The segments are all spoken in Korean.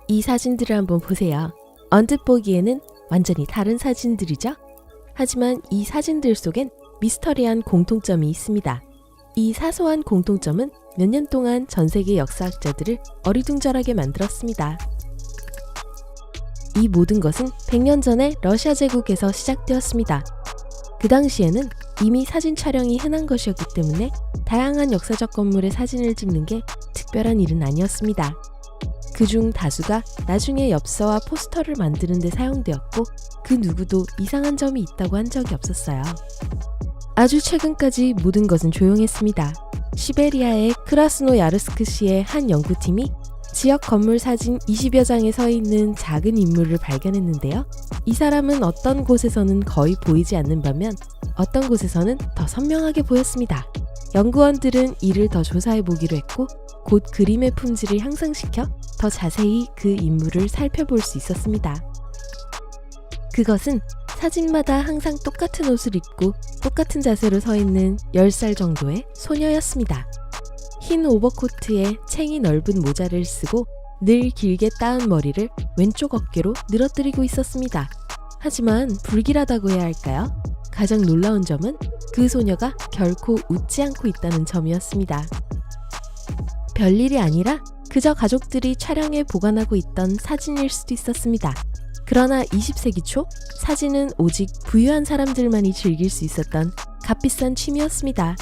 이 사진들을 한번 보세요. 언뜻 보기에는 완전히 다른 사진들이죠? 하지만 이 사진들 속엔 미스터리한 공통점이 있습니다. 이 사소한 공통점은 몇 년 동안 전 세계 역사학자들을 어리둥절하게 만들었습니다. 이 모든 것은 100년 전에 러시아 제국에서 시작되었습니다. 그 당시에는 이미 사진 촬영이 흔한 것이었기 때문에 다양한 역사적 건물의 사진을 찍는 게 특별한 일은 아니었습니다. 그중 다수가 나중에 엽서와 포스터를 만드는 데 사용되었고 그 누구도 이상한 점이 있다고 한 적이 없었어요. 아주 최근까지 모든 것은 조용했습니다. 시베리아의 크라스노야르스크시의 한 연구팀이 지역 건물 사진 20여 장에 서 있는 작은 인물을 발견했는데요. 이 사람은 어떤 곳에서는 거의 보이지 않는 반면 어떤 곳에서는 더 선명하게 보였습니다. 연구원들은 이를 더 조사해 보기로 했고 곧 그림의 품질을 향상시켜 더 자세히 그 인물을 살펴볼 수 있었습니다. 그것은 사진마다 항상 똑같은 옷을 입고 똑같은 자세로 서 있는 10살 정도의 소녀였습니다. 흰 오버코트에 챙이 넓은 모자를 쓰고 늘 길게 따은 머리를 왼쪽 어깨로 늘어뜨리고 있었습니다. 하지만 불길하다고 해야 할까요? 가장 놀라운 점은 그 소녀가 결코 웃지 않고 있다는 점이었습니다. 별일이 아니라 그저 가족들이 촬영해 보관하고 있던 사진일 수도 있었습니다. 그러나 20세기 초 사진은 오직 부유한 사람들만이 즐길 수 있었던 값비싼 취미였습니다.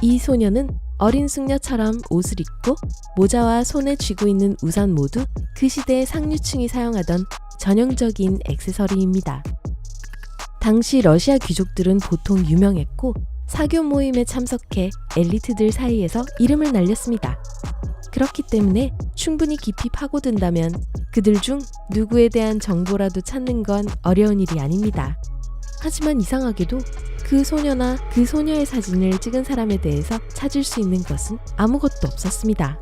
이 소녀는 어린 숙녀처럼 옷을 입고 모자와 손에 쥐고 있는 우산 모두 그 시대의 상류층이 사용하던 전형적인 액세서리입니다. 당시 러시아 귀족들은 보통 유명했고 사교 모임에 참석해 엘리트들 사이에서 이름을 날렸습니다. 그렇기 때문에 충분히 깊이 파고든다면 그들 중 누구에 대한 정보라도 찾는 건 어려운 일이 아닙니다. 하지만 이상하게도 그 소녀나 그 소녀의 사진을 찍은 사람에 대해서 찾을 수 있는 것은 아무것도 없었습니다.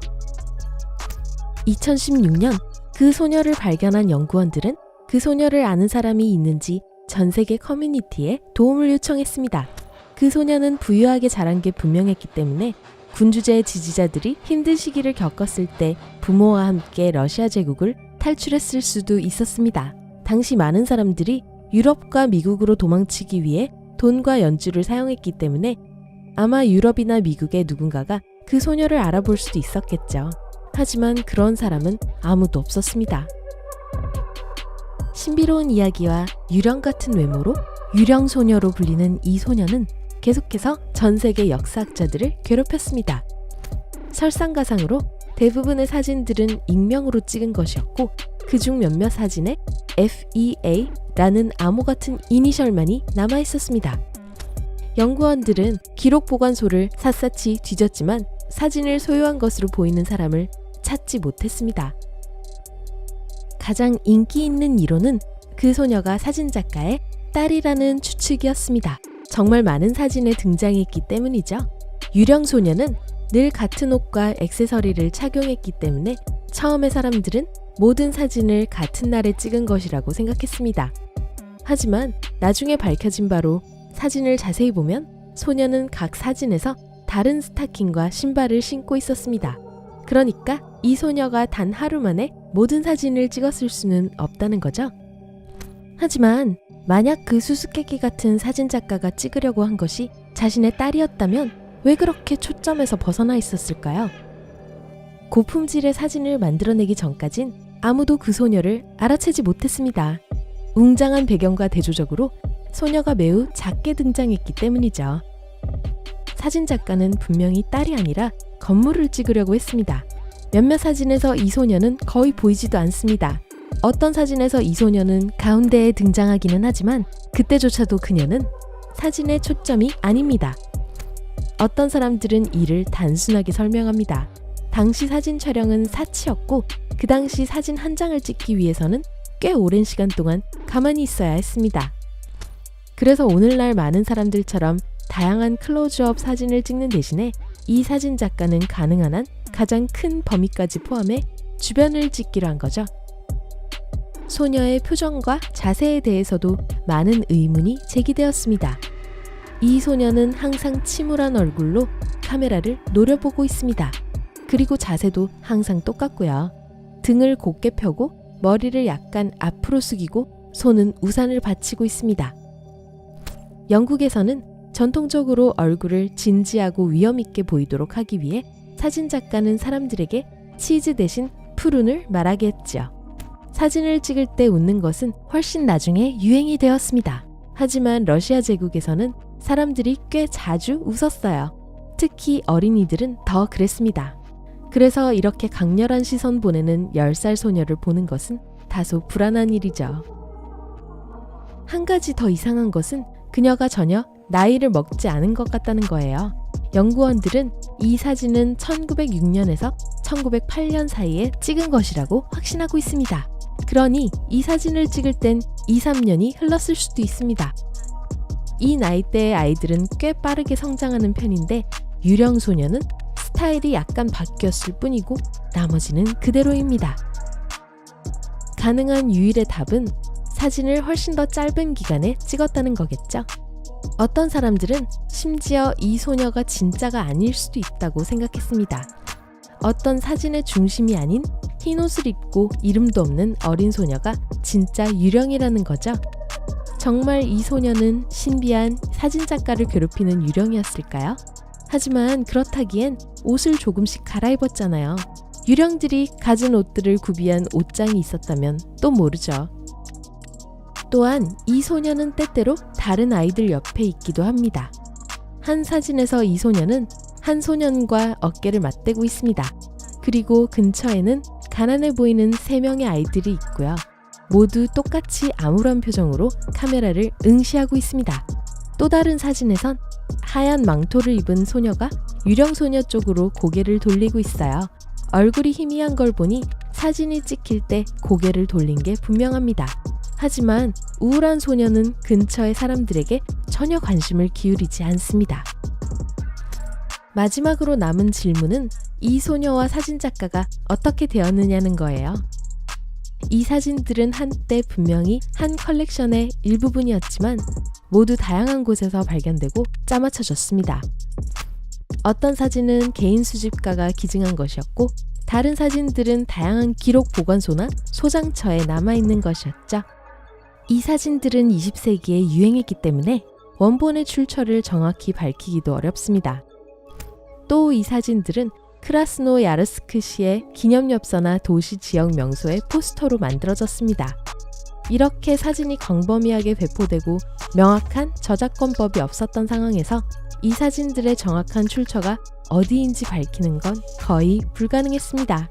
2016년 그 소녀를 발견한 연구원들은 그 소녀를 아는 사람이 있는지 전 세계 커뮤니티에 도움을 요청했습니다. 그 소녀는 부유하게 자란 게 분명했기 때문에 군주제의 지지자들이 힘든 시기를 겪었을 때 부모와 함께 러시아 제국을 탈출했을 수도 있었습니다. 당시 많은 사람들이 유럽과 미국으로 도망치기 위해 돈과 연주를 사용했기 때문에 아마 유럽이나 미국의 누군가가 그 소녀를 알아볼 수도 있었겠죠. 하지만 그런 사람은 아무도 없었습니다. 신비로운 이야기와 유령 같은 외모로 유령 소녀로 불리는 이 소녀는 계속해서 전 세계 역사학자들을 괴롭혔습니다. 설상가상으로 대부분의 사진들은 익명으로 찍은 것이었고 그중 몇몇 사진에 FEA라는 암호 같은 이니셜만이 남아있었습니다. 연구원들은 기록 보관소를 샅샅이 뒤졌지만 사진을 소유한 것으로 보이는 사람을 찾지 못했습니다. 가장 인기 있는 이론은 그 소녀가 사진작가의 딸이라는 추측이었습니다. 정말 많은 사진에 등장했기 때문이죠. 유령 소녀는 늘 같은 옷과 액세서리를 착용했기 때문에 처음에 사람들은 모든 사진을 같은 날에 찍은 것이라고 생각했습니다. 하지만 나중에 밝혀진 바로 사진을 자세히 보면 소녀는 각 사진에서 다른 스타킹과 신발을 신고 있었습니다. 그러니까 이 소녀가 단 하루 만에 모든 사진을 찍었을 수는 없다는 거죠. 하지만 만약 그 수수께끼 같은 사진작가가 찍으려고 한 것이 자신의 딸이었다면 왜 그렇게 초점에서 벗어나 있었을까요? 고품질의 사진을 만들어내기 전까진 아무도 그 소녀를 알아채지 못했습니다. 웅장한 배경과 대조적으로 소녀가 매우 작게 등장했기 때문이죠. 사진작가는 분명히 딸이 아니라 건물을 찍으려고 했습니다. 몇몇 사진에서 이 소녀는 거의 보이지도 않습니다. 어떤 사진에서 이 소녀는 가운데에 등장하기는 하지만 그때조차도 그녀는 사진의 초점이 아닙니다. 어떤 사람들은 이를 단순하게 설명합니다. 당시 사진 촬영은 사치였고 그 당시 사진 한 장을 찍기 위해서는 꽤 오랜 시간 동안 가만히 있어야 했습니다. 그래서 오늘날 많은 사람들처럼 다양한 클로즈업 사진을 찍는 대신에 이 사진 작가는 가능한 한 가장 큰 범위까지 포함해 주변을 찍기로 한 거죠. 소녀의 표정과 자세에 대해서도 많은 의문이 제기되었습니다. 이 소녀는 항상 침울한 얼굴로 카메라를 노려보고 있습니다. 그리고 자세도 항상 똑같고요. 등을 곧게 펴고 머리를 약간 앞으로 숙이고 손은 우산을 받치고 있습니다. 영국에서는 전통적으로 얼굴을 진지하고 위엄있게 보이도록 하기 위해 사진작가는 사람들에게 치즈 대신 푸른을 말하게 했죠. 사진을 찍을 때 웃는 것은 훨씬 나중에 유행이 되었습니다. 하지만 러시아 제국에서는 사람들이 꽤 자주 웃었어요. 특히 어린이들은 더 그랬습니다. 그래서 이렇게 강렬한 시선 보내는 10살 소녀를 보는 것은 다소 불안한 일이죠. 한 가지 더 이상한 것은 그녀가 전혀 나이를 먹지 않은 것 같다는 거예요. 연구원들은 이 사진은 1906년에서 1908년 사이에 찍은 것이라고 확신하고 있습니다. 그러니 이 사진을 찍을 땐 2, 3년이 흘렀을 수도 있습니다. 이 나이대의 아이들은 꽤 빠르게 성장하는 편인데 유령 소녀는 스타일이 약간 바뀌었을 뿐이고 나머지는 그대로입니다. 가능한 유일의 답은 사진을 훨씬 더 짧은 기간에 찍었다는 거겠죠. 어떤 사람들은 심지어 이 소녀가 진짜가 아닐 수도 있다고 생각했습니다. 어떤 사진의 중심이 아닌 흰 옷을 입고 이름도 없는 어린 소녀가 진짜 유령이라는 거죠. 정말 이 소녀는 신비한 사진작가를 괴롭히는 유령이었을까요? 하지만 그렇다기엔 옷을 조금씩 갈아입었잖아요. 유령들이 가진 옷들을 구비한 옷장이 있었다면 또 모르죠. 또한 이 소녀는 때때로 다른 아이들 옆에 있기도 합니다. 한 사진에서 이 소녀는 한 소년과 어깨를 맞대고 있습니다. 그리고 근처에는 가난해 보이는 3명의 아이들이 있고요. 모두 똑같이 암울한 표정으로 카메라를 응시하고 있습니다. 또 다른 사진에선 하얀 망토를 입은 소녀가 유령 소녀 쪽으로 고개를 돌리고 있어요. 얼굴이 희미한 걸 보니 사진이 찍힐 때 고개를 돌린 게 분명합니다. 하지만 우울한 소녀는 근처의 사람들에게 전혀 관심을 기울이지 않습니다. 마지막으로 남은 질문은 이 소녀와 사진작가가 어떻게 되었느냐는 거예요. 이 사진들은 한때 분명히 한 컬렉션의 일부분이었지만 모두 다양한 곳에서 발견되고 짜맞춰졌습니다. 어떤 사진은 개인 수집가가 기증한 것이었고 다른 사진들은 다양한 기록 보관소나 소장처에 남아있는 것이었죠. 이 사진들은 20세기에 유행했기 때문에 원본의 출처를 정확히 밝히기도 어렵습니다. 또 이 사진들은 크라스노야르스크시의 기념엽서나 도시 지역 명소의 포스터로 만들어졌습니다. 이렇게 사진이 광범위하게 배포되고 명확한 저작권법이 없었던 상황에서 이 사진들의 정확한 출처가 어디인지 밝히는 건 거의 불가능했습니다.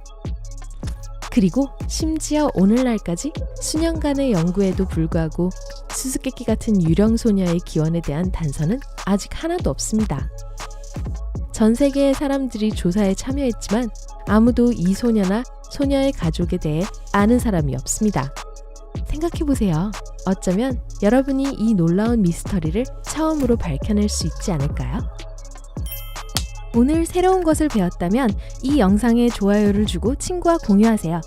그리고 심지어 오늘날까지 수년간의 연구에도 불구하고 수수께끼 같은 유령 소녀의 기원에 대한 단서는 아직 하나도 없습니다. 전 세계의 사람들이 조사에 참여했지만 아무도 이 소녀나 소녀의 가족에 대해 아는 사람이 없습니다. 생각해보세요. 어쩌면 여러분이 이 놀라운 미스터리를 처음으로 밝혀낼 수 있지 않을까요? 오늘 새로운 것을 배웠다면 이 영상에 좋아요를 주고 친구와 공유하세요.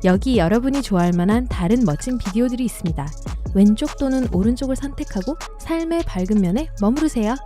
여기 여러분이 좋아할 만한 다른 멋진 비디오들이 있습니다. 왼쪽 또는 오른쪽을 선택하고 삶의 밝은 면에 머무르세요.